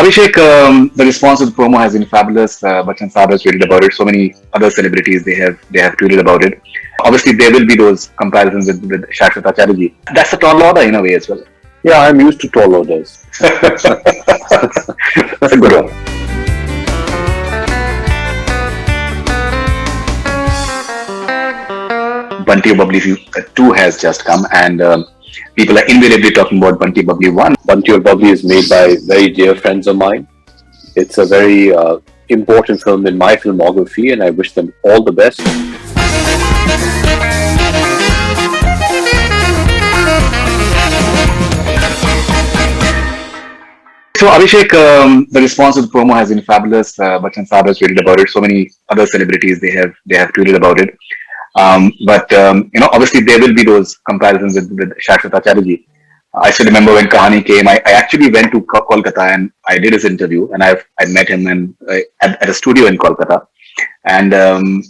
Abhishek, the response to the promo has been fabulous. Bachchan Saab has tweeted about it. So many other celebrities they have tweeted about it. Obviously, there will be those comparisons with Shahryar Acharya. That's a tall order in a way as well. Yeah, I'm used to tall orders. That's a good one. Bunty Aur Babli-2 has just come, and people are invariably talking about Bunty Aur Babli-1. Bunty Aur Babli is made by very dear friends of mine. It's a very important film in my filmography, and I wish them all the best. So Abhishek, the response to the promo has been fabulous. Bachchan Saab has tweeted about it. So many other celebrities they have tweeted about it. But obviously there will be those comparisons with Shahryar Acharya. I still remember when Kahani came. I actually went to Kolkata and I did his interview, and I met him at a studio in Kolkata. And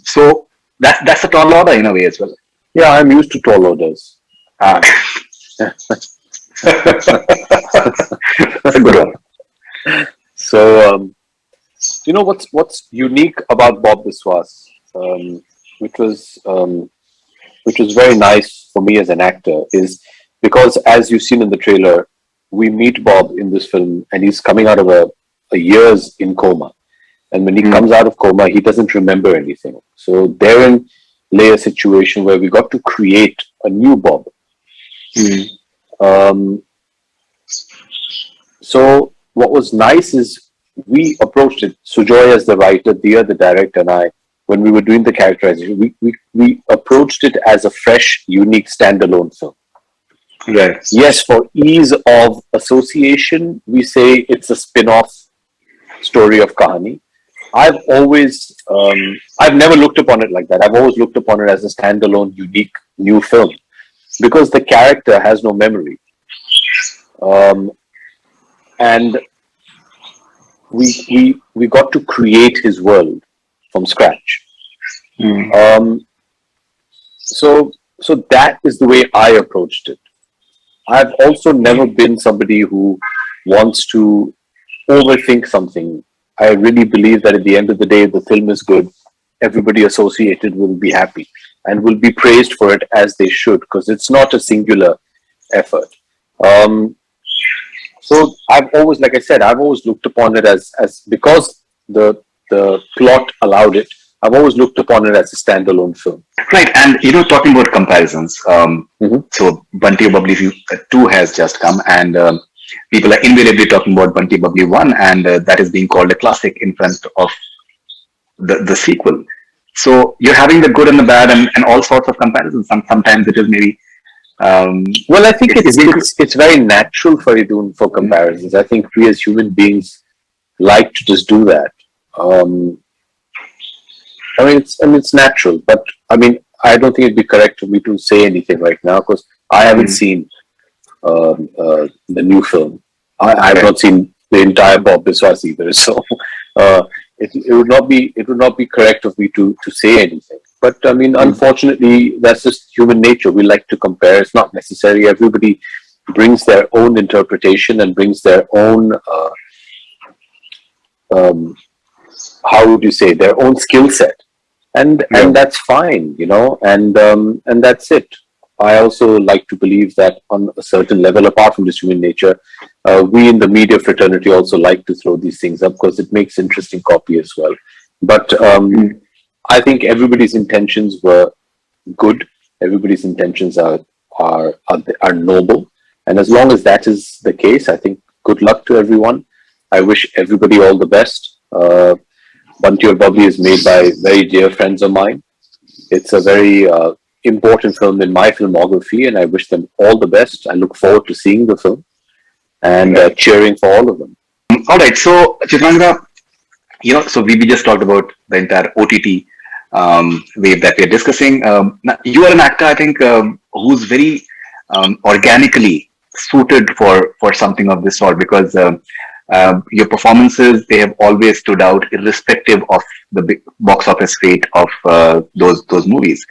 so that's a tall order in a way as well. Yeah, I'm used to tall orders. That's a good one. So, what's unique about Bob Biswas, which was very nice for me as an actor, is because, as you've seen in the trailer, we meet Bob in this film, and he's coming out of a years in coma, and when he comes out of coma, he doesn't remember anything. So therein lay a situation where we got to create a new Bob. So what was nice is we approached it, Sujoy as the writer, Dia the director, and I, when we were doing the characterization, we approached it as a fresh, unique, standalone film. Right. Yes, for ease of association, we say it's a spin-off story of Kahani. I've never looked upon it like that. I've always looked upon it as a standalone, unique, new film, because the character has no memory. And we got to create his world from scratch. So that is the way I approached it. I've also never been somebody who wants to overthink something. I really believe that at the end of the day, if the film is good, everybody associated will be happy and will be praised for it as they should, because it's not a singular effort. So I've always, like I said, I've always looked upon it as because the plot allowed it, I've always looked upon it as a standalone film. Right, and talking about comparisons, so Bunty Aur Babli-2 has just come, and people are invariably talking about Bunty Aur Babli-1, and that is being called a classic in front of the sequel. So you're having the good and the bad and all sorts of comparisons. Sometimes it is maybe... well, I think it's very natural, Faridoon, for comparisons. I think we as human beings like to just do that. It's natural, but I don't think it'd be correct for me to say anything right now because I haven't seen the new film. I have not seen the entire Bob Biswas either, so it would not be correct of me to say anything. But unfortunately, that's just human nature. We like to compare. It's not necessary. Everybody brings their own interpretation and brings their own how would you say, their own skill set, and that's fine, and that's it. I also like to believe that on a certain level, apart from just human nature, we in the media fraternity also like to throw these things up because it makes interesting copy as well. But I think everybody's intentions were good. Everybody's intentions are noble, and as long as that is the case, I think good luck to everyone. I wish everybody all the best. Bunty Aur Babli is made by very dear friends of mine. It's a very important film in my filmography, and I wish them all the best. I look forward to seeing the film and cheering for all of them. All right, so Chitrangada, so we just talked about the entire OTT wave that we're discussing. Now, you are an actor, I think, who's very organically suited for something of this sort, because your performances, they have always stood out irrespective of the big box office fate of those movies.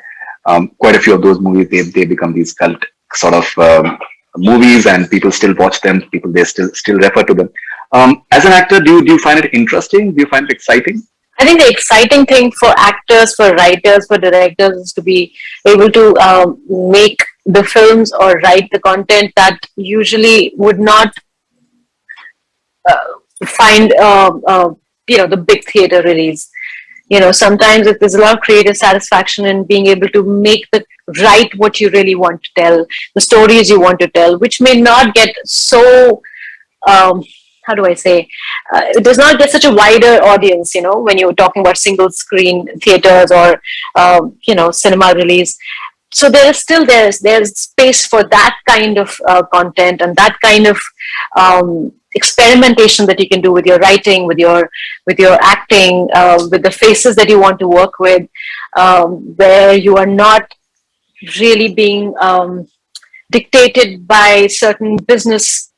Quite a few of those movies, they become these cult sort of movies, and people still watch them. People, they still refer to them. As an actor, do you find it interesting? Do you find it exciting? I think the exciting thing for actors, for writers, for directors is to be able to make the films or write the content that usually would not find the big theater release. Sometimes there's a lot of creative satisfaction in being able to make the write what you really want to tell, the stories you want to tell, which may not get so how do I say, it does not get such a wider audience, when you're talking about single screen theaters or, cinema release. So there's space for that kind of content and that kind of experimentation that you can do with your writing, with your acting, with the faces that you want to work with, where you are not really being dictated by certain business,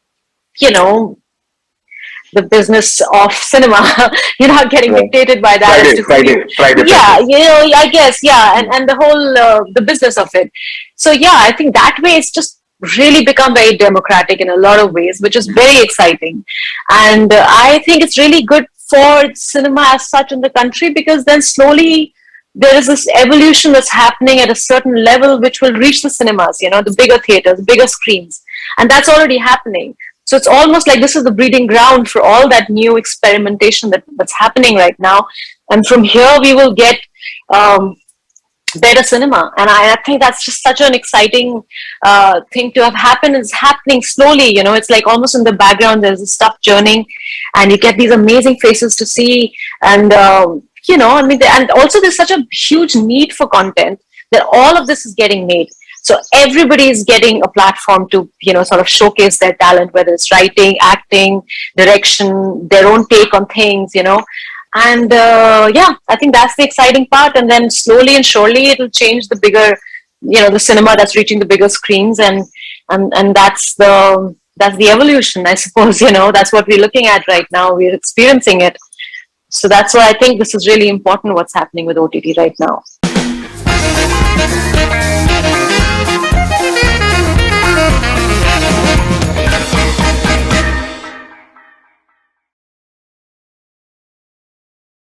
the business of cinema. You're not getting Right. dictated by that as to Friday yeah, pressures. I guess, yeah, and the whole the business of it. So yeah, I think that way it's just really become very democratic in a lot of ways, which is very exciting. And I think it's really good for cinema as such in the country, because then slowly there is this evolution that's happening at a certain level which will reach the cinemas, the bigger theaters, bigger screens, and that's already happening. So it's almost like this is the breeding ground for all that new experimentation that's happening right now. And from here, we will get better cinema. And I think that's just such an exciting thing to have happened. It's happening slowly, it's like almost in the background, there's this stuff churning, and you get these amazing faces to see. And, and also there's such a huge need for content that all of this is getting made. So everybody is getting a platform to, sort of showcase their talent, whether it's writing, acting, direction, their own take on things, And I think that's the exciting part. And then slowly and surely it'll change the bigger, the cinema that's reaching the bigger screens, and that's the evolution, I suppose. That's what we're looking at right now. We're experiencing it. So that's why I think this is really important. What's happening with OTT right now.